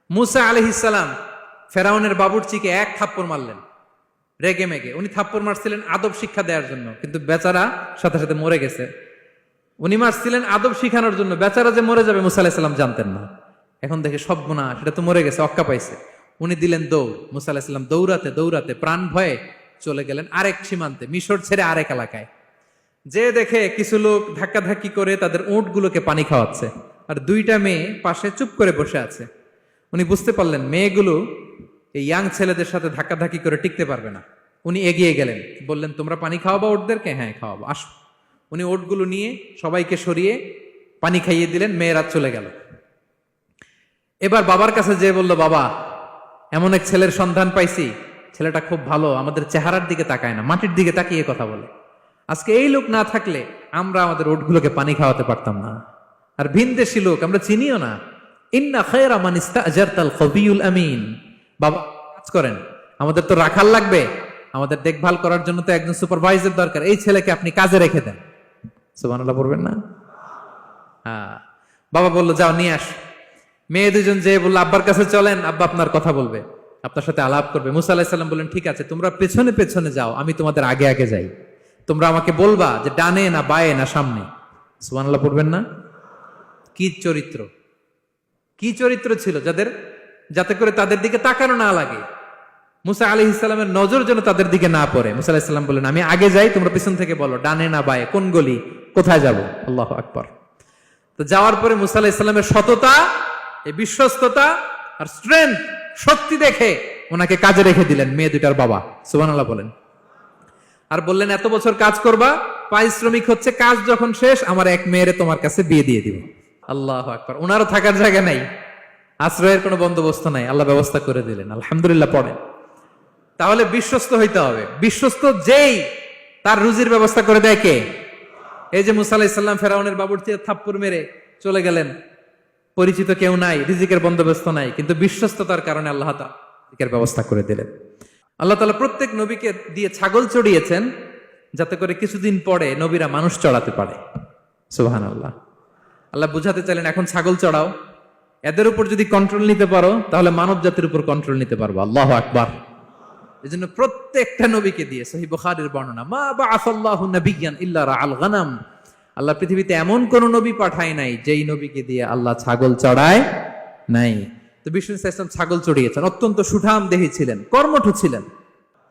মুসা আলাইহিস সালাম ফেরাউনের বাবুর্চিকে এক থাপ্পড় মারলেন রেগে মেগে। উনি থাপ্পড় মারছিলেন আদব শিক্ষা দেওয়ার জন্য, কিন্তু বেচারা সাথে সাথে মরে গেছে। উনি মারছিলেন আদব শিখানোর জন্য, বেচারা যে মরে যাবে মুসা আলাইহিস সালাম জানতেন না। এখন দেখে সব গুনাহ, সেটা তো মরে গেছে, অক্কা পাইছে। উনি দিলেন দৌড়। মুসা আলাইহিস সালাম দৌড়াতে দৌড়াতে প্রাণ ভয়ে চলে গেলেন আরেক সীমান্তে, মিশর ছেড়ে আরেক এলাকায়। যে দেখে কিছু লোক ধাক্কাধাক্কি করে তাদের উটগুলোকে পানি খাওয়াচ্ছে, আর দুইটা মেয়ে পাশে চুপ করে বসে আছে। উনি বুঝতে পারলেন মেয়েগুলো এই ইয়াং ছেলেদের সাথে ধাক্কাধাক্কি করে টিকতে পারবে না। উনি এগিয়ে গেলেন, বললেন তোমরা পানি খাওয়াবো ওটদেরকে? হ্যাঁ খাওয়াবো, আসো। উনি ওটগুলো নিয়ে সবাইকে সরিয়ে পানি খাইয়ে দিলেন, মেয়েরা চলে গেল। এবার বাবার কাছে যেয়ে বলল, বাবা এমন এক ছেলের সন্ধান পাইছি, ছেলেটা খুব ভালো, আমাদের চেহারার দিকে তাকায় না, মাটির দিকে তাকিয়ে কথা বলে। আজকে এই লোক না থাকলে আমরা আমাদের ওটগুলোকে পানি খাওয়াতে পারতাম না। আর ভিনদেশী লোক, আমরা চিনিও না। ইন্না খায়রা মান ইস্তাজারতাল কবিয়ুল আমিন। বাবা কাজ করেন, আমাদের তো রাখাল লাগবে, আমাদের দেখভাল করার জন্য তো একজন সুপারভাইজার দরকার, এই ছেলেকে আপনি কাজে রেখে দেন। সুবহানাল্লাহ পড়বেন না? হ্যাঁ। বাবা বলল যাও নিয়ে আস। মেয়ে দুজন যে বললো আব্বার কাছে চলেন, আব্বা আপনার কথা বলবে, আপনার সাথে আলাপ করবে। মুসা আলাইহিস সালাম বললেন ঠিক আছে, তোমরা পেছনে পেছনে যাও, আমি তোমাদের আগে আগে যাই। তোমরা আমাকে বলবা যে ডানে না বায়ে না সামনে। সুবহানাল্লাহ পড়বেন না? কি চরিত্র, কি চরিত্র ছিল যাদের, যাতে করে তাদের দিকে তাকানো না লাগে, মুসা আলাইহিস সালামের নজর যেন তাদের দিকে না পড়ে। মুসা আলাইহিস সালাম বললেন আমি আগে যাই, তোমরা পিছন থেকে বলো ডানে না বায়ে, কোন গলি, কোথায় যাব। আল্লাহু আকবার। তো যাওয়ার পরে মুসা আলাইহিস সালামের সততা, এই বিশ্বস্ততা আর স্ট্রেংথ, শক্তি দেখে ওনাকে কাজে রেখে দিলেন মেয়ে দুটার বাবা। সুবহানাল্লাহ বলেন। আর বললেন এত বছর কাজ করবা, পারিশ্রমিক হচ্ছে কাজ যখন শেষ আমার এক মেয়েরে তোমার কাছে বিয়ে দিয়ে দিব। আল্লাহু আকবার। ওনারও থাকার জায়গা নাই, আশ্রয়ের কোনো বন্দোবস্ত নাই, আল্লাহ ব্যবস্থা করে দিলেন। আলহামদুলিল্লাহ পড়েন। তাহলে বিশ্বস্ত হইতে হবে। বিশ্বস্ত যেই, তার রুজির ব্যবস্থা করে দেয় কে? এই যে মুসা আলাইহিস সালাম ফেরাউনের বাবুর্চিকে থাপ্পড় মেরে চলে গেলেন, পরিচিত কেউ নাই, রিজিকের বন্দোবস্ত নাই, কিন্তু বিশ্বস্ততার কারণে আল্লাহ তাআলা রিজিকের ব্যবস্থা করে দিলেন। আল্লাহ তাআলা প্রত্যেক নবীকে দিয়ে ছাগল চড়িয়েছেন, যাতে করে কিছুদিন পরে নবীরা মানুষ চড়াতে পারে। সুবহানাল্লাহ। আল্লাহ বুঝাতে চাইলেন এখন ছাগল চড়াও, এদের উপর যদি কন্ট্রোল নিতে পারো তাহলে মানব জাতির উপর কন্ট্রোল নিতে পারবো। আল্লাহু আকবার। এজন্য প্রত্যেকটা নবীকে দিয়ে, সহিহ বুখারীর বর্ণনা, মা বাআসাল্লাহু নাবিয়্যান ইল্লা রাআল গানাম। আল্লাহ পৃথিবীতে এমন কোন নবী পাঠায় নাই যেই নবীকে দিয়ে আল্লাহ ছাগল চড়ায় নাই। তো বিষ্ণু সাল্লাল্লাহু আলাইহি ওয়াসাল্লাম ছাগল চড়িয়েছেন, অত্যন্ত সুঠাম দেহী ছিলেন, কর্মঠ ছিলেন।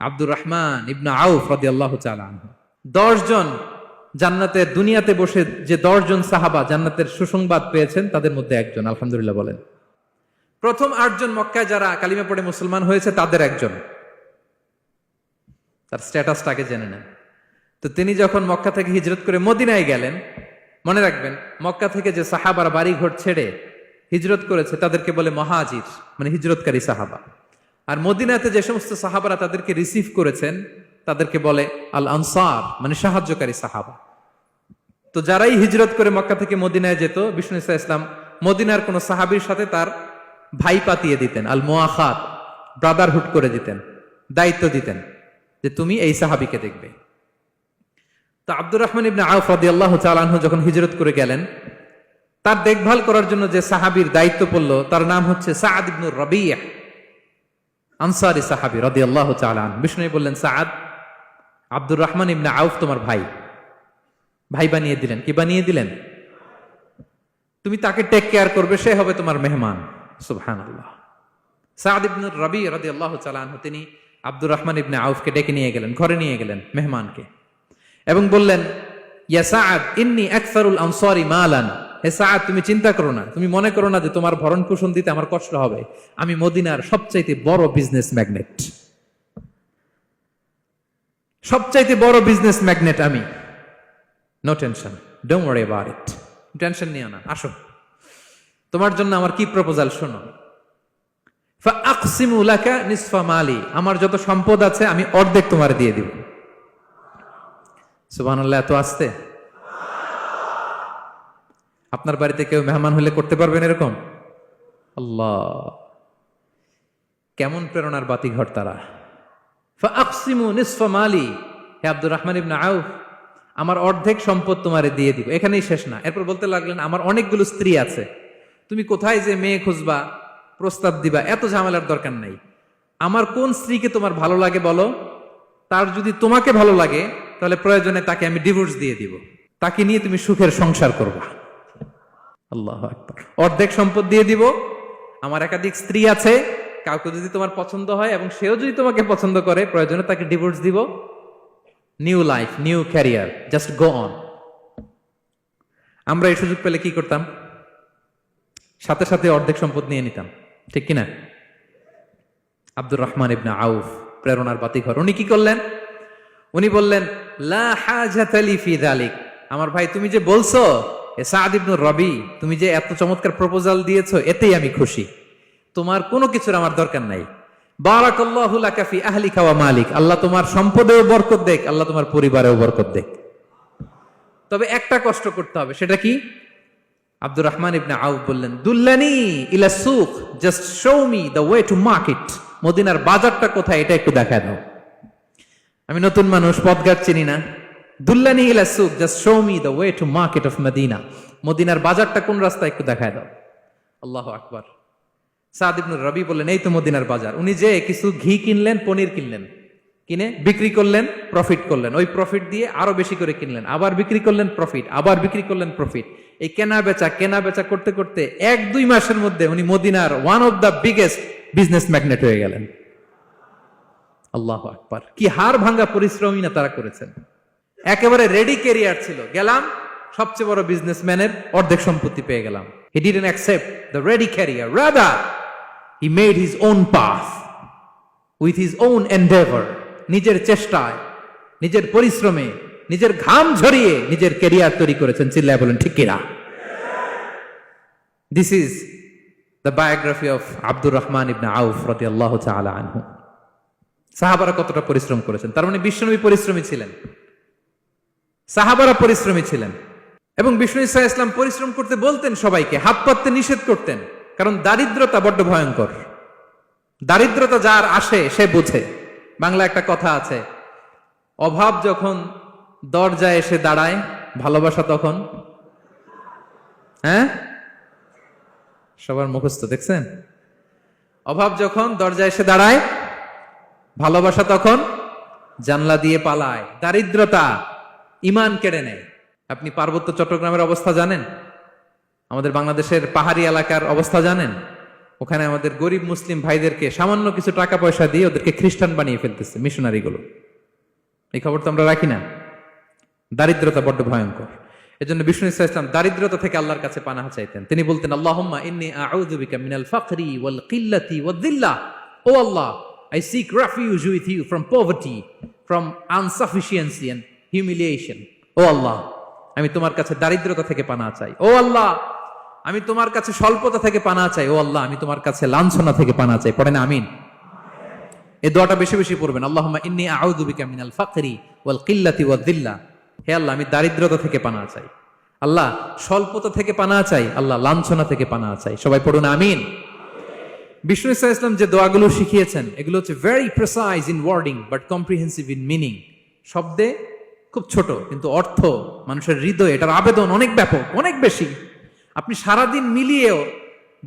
আব্দুর রহমান ইবনে আউফ রাদিয়াল্লাহু তাআলা আনহু, 10 জন জান্নাতের, দুনিয়াতে বসে যে 10 জন সাহাবা জান্নাতের সুসংবাদ পেয়েছেন তাদের মধ্যে একজন। আলহামদুলিল্লাহ বলেন। প্রথম 8 জন মক্কায় যারা কালিমা পড়ে মুসলমান হয়েছে তাদের একজন। তার স্ট্যাটাসটাকে জেনে নেন। তো তিনি যখন মক্কা থেকে হিজরত করে মদিনায় গেলেন, মনে রাখবেন মক্কা থেকে যে সাহাবার বাড়ি ঘর ছেড়ে হিজরত করেছে তাদেরকে বলে মহাজির, মানে হিজরতকারী সাহাবা। আর মদিনাতে যে সমস্ত সাহাবারা তাদেরকে রিসিভ করেছেন তাদেরকে বলে আল আনসার, মানে সাহায্যকারী সাহাবা। তো যারাই হিজরত করে মক্কা থেকে মদিনায় যেত, বিষ্ণু সাল্লাল্লাহু আলাইহি ওয়াসাল্লাম মদিনার কোন সাহাবীর সাথে তার ভাই পাতিয়ে দিতেন, আল মুআখাত, ব্রাদারহুড করে দিতেন, দায়িত্ব দিতেন যে তুমি এই সাহাবীকে দেখবে। তো আব্দুর রহমান ইবনে আউফ রাদিয়াল্লাহু তাআলা আনহু যখন হিজরত করে গেলেন, তার দেখভাল করার জন্য যে সাহাবীর দায়িত্ব পড়ল তার নাম হচ্ছে সাআদ ইবনে রাবিয়া, আনসারী সাহাবী রাদিয়াল্লাহু তাআলা আনহু। বিষ্ণু বললেন সাআদ, আব্দুর রহমান ইবনে আউফ তোমার ভাই, ভাই বানিয়ে দিলেন। কি বানিয়ে দিলেন? তুমি তাকে টেক কেয়ার করবে, সে হবে তোমার মেহমান। সুবহানাল্লাহ। সাআদ ইবনে রাবিয়া রাদিয়াল্লাহু তাআলা আনহু তিনি আব্দুর রহমান ইবনে আউফকে ডেকে নিয়ে গেলেন, ঘরে নিয়ে গেলেন মেহমানকে, এবং বললেন ইয়া সাআদ ইন্নী আকসারুল আনসারি মালান। হে সাআদ, তুমি চিন্তা করো না, তুমি মনে করো না যে তোমার ভরণ পোষণ দিতে আমার কষ্ট হবে। আমি মদিনার সবচাইতে বড় বিজনেস ম্যাগনেট, সবচাইতে বড় বিজনেস ম্যাগনেট আমি। No tension, don't worry about it. Tension নিও না, আসো, তোমার জন্য আমার কি প্রপোজাল শোনো। ফাআকসিমু লাকা নিসফা মালি, আমার যত সম্পদ আছে আমি অর্ধেক তোমার দিয়ে দিব। সুবহানাল্লাহ। এত আসতে আপনার বাড়িতে কেউ মেহমান হলে করতে পারবেন এরকম? আল্লাহ, কেমন প্রেরণার বাতিঘর তারা। ফাআকসিমু নিসফা মালি, হে আব্দুর রহমান ইবনে আউফ, আমার অর্ধেক সম্পদ তোমারে দিয়ে দিব। এখানেই শেষ না, এরপর বলতে লাগলেন আমার অনেকগুলো স্ত্রী আছে, তুমি কোথায় যে মেয়ে খুঁজবা, প্রস্তাব দিবা, এত ঝামেলার দরকার নাই। আমার কোন স্ত্রীকে তোমার ভালো লাগে বলো, তার যদি তোমাকে ভালো লাগে তাহলে প্রয়োজনে তাকে আমি ডিভোর্স দিয়ে দিব, তাকে নিয়ে তুমি সুখের সংসার করবা। আল্লাহু আকবার। অর্ধেক সম্পদ দিয়ে দিব। আমার একাধিক স্ত্রী আছে, কাউকে যদি তোমার পছন্দ হয় এবং সেও যদি তোমাকে পছন্দ করে, প্রয়োজনে তাকে ডিভোর্স দিব। New life, new career, just go on. আমরা এই সুযোগ পেলে কি করতাম? সাথে সাথে অর্ধেক সম্পদ নিয়ে নিতাম, ঠিক কিনা? আব্দুর রহমান ইবনে আউফ, প্রেরণার বাতিঘর, উনি কি করলেন? উনি বললেন, লা হাজাতা লি ফি যালিক। আমার ভাই, তুমি যে বলছো সাদ ইবনে রবি, তুমি যে এত চমৎকার প্রপোজাল দিয়েছো, এতেই আমি খুশি। তোমার কোনো কিছুর আমার দরকার নাই। বারাকাল্লাহু লাকা ফি আহলিকা ওয়া মালিক। আল্লাহ তোমার সম্পদেও বরকত দেখ, আল্লাহ তোমার পরিবারেও বরকত দেখ। তবে একটা কষ্ট করতে হবে, সেটা কি? আব্দুর রহমান ইবনে আউফ বললেন, দুল্লানি ইলা সুক, just show me the way to market. মদিনার বাজারটা কোথায়, এটা একটু দেখায় দাও। আমি নতুন মানুষ, পথঘাট চিনি না। দুল্লানি ইলা সুক, just show me the way to market of Medina. মদিনার বাজারটা কোন রাস্তা, একটু দেখায় দাও। আল্লাহু আকবার। সাদ ইবনে রবি বললেন, এই তো মদিনার বাজার। উনি যে কিছু ঘি কিনলেন, পনির কিনলেন, কিনে বিক্রি করলেন, প্রফিট করলেন। ওই প্রফিট দিয়ে আরো বেশি করে কিনলেন, আবার বিক্রি করলেন, প্রফিট, আবার বিক্রি করলেন, প্রফিট। এই কেনা বেচা করতে করতে 1-2 মাসের মধ্যে উনি মদিনার one of the biggest business magnate হয়ে গেলেন। আল্লাহু আকবার। কি হাড় ভাঙ্গা পরিশ্রমই না তারা করেছেন। একেবারে রেডি ক্যারিয়ার ছিল, গেলাম সবচেয়ে বড় বিজনেসম্যানের অর্ধেক সম্পত্তি পেয়ে গেলাম। He didn't accept the ready career, rather he made his own path with his own endeavor. নিজের চেষ্টায়, নিজের পরিশ্রমে, নিজের ঘাম ঝরিয়ে নিজের ক্যারিয়ার তৈরি করেছেন। চিল্লায় বলেন ঠিক কিনা? This is the biography of Abdur Rahman ইবনে আউফ রাদিয়াল্লাহু তাআলা আনহু। সাহাবারা কতটা পরিশ্রম করেছেন, তার মানে বিশ্বনবী পরিশ্রমী ছিলেন, সাহাবারা পরিশ্রমী ছিলেন। এবং বিষ্ণু ইসা ইসলাম পরিশ্রম করতে বলতেন সবাইকে, হাত পাততে নিষেধ করতেন, কারণ দারিদ্রতা বড্ড ভয়ঙ্কর। দারিদ্রতা যার আসে সে বুঝে। বাংলা একটা কথা আছে, অভাব যখন দরজায় এসে দাঁড়ায়, ভালোবাসা তখন, হ্যাঁ সবার মুখস্থ, দেখছেন? অভাব যখন দরজায় এসে দাঁড়ায়, ভালোবাসা তখন জানলা দিয়ে পালায়। দারিদ্রতা ঈমান কেড়ে নেয়। আপনি পার্বত্য চট্টগ্রামের অবস্থা জানেন? আমাদের বাংলাদেশের পাহাড়ি এলাকার অবস্থা জানেন? ওখানে আমাদের গরিব মুসলিম ভাইদেরকে সামান্য কিছু টাকা পয়সা দিয়ে ওদেরকে খ্রিস্টান বানিয়ে ফেলতেছে মিশনারি গুলো। এই খবর তো আমরা রাখি না। দারিদ্রতা বড্ড ভয়ঙ্কর। এজন্য বিষ্ণু ইসলাম দারিদ্রতা থেকে আল্লাহর কাছে পানাহ চাইতেন। তিনি বলতেন, আল্লাহুম্মা ইন্নী আউযু বিকা মিনাল ফাকরি ওয়াল কিল্লাতি ওয়াদ-দিল্লাহ। ও আল্লাহ, I seek refuge with you from poverty, from insufficiency and humiliation. ও আল্লাহ, আমি তোমার কাছে দারিদ্রতা থেকে পানাহ চাই। ও আল্লাহ, আমি তোমার কাছে স্বল্পতা থেকে পানাহ চাই। ও আল্লাহ, আমি তোমার কাছে লাঞ্ছনা থেকে পানাহ চাই। পড়েন আমিন। এই দোয়াটা বেশি বেশি পড়বেন। আল্লাহুম্মা ইন্নী আউযু বিকা মিনাল ফাকরি ওয়াল কিল্লাতি ওয়াদ-দিল্লাহ। হে আল্লাহ, আমি দারিদ্রতা থেকে পানাহ চাই। আল্লাহ, স্বল্পতা থেকে পানাহ চাই। আল্লাহ, লাঞ্ছনা থেকে পানাহ চাই। সবাই পড়ুন আমিন। বিষ্ণু ইসলাম যে দোয়াগুলো শিখিয়েছেন, এগুলো হচ্ছে very precise in wording but comprehensive in meaning. শব্দে খুব ছোট, কিন্তু অর্থ মানুষের হৃদয়ে এটার আবেদন অনেক ব্যাপক, অনেক বেশি। আপনি সারাদিন মিলিয়েও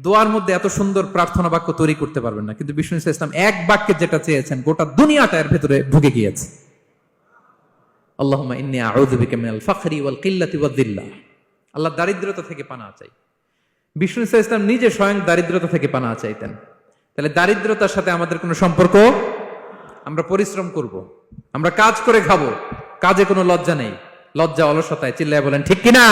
দোয়ার মধ্যে এত সুন্দর প্রার্থনা বাক্য তৈরি করতে পারবেন না। কিন্তু বিষ্ণু ইসলাম এক বাক্যে যেটা চেয়েছেন, গোটা দুনিয়াটা এর ভেতরে ঢুকে গিয়েছে। আল্লাহুম্মা ইন্নী আউযু বিকা মিনাল ফাকরি ওয়াল কিল্লাতি ওয়াদ-দিল্লাহ। আল্লাহ, দারিদ্রতা থেকে পানাহ চাই। বিষ্ণু ইসলাম নিজে স্বয়ং দারিদ্রতা থেকে পানাহ চাইতেন। তাহলে দারিদ্রতার সাথে আমাদের কোনো সম্পর্ক? আমরা পরিশ্রম করব, আমরা কাজ করে খাবো, কাজে কোনো লজ্জা নেই। লজ্জা অলসতায়, চিল্লায় বলেন ঠিক কিনা?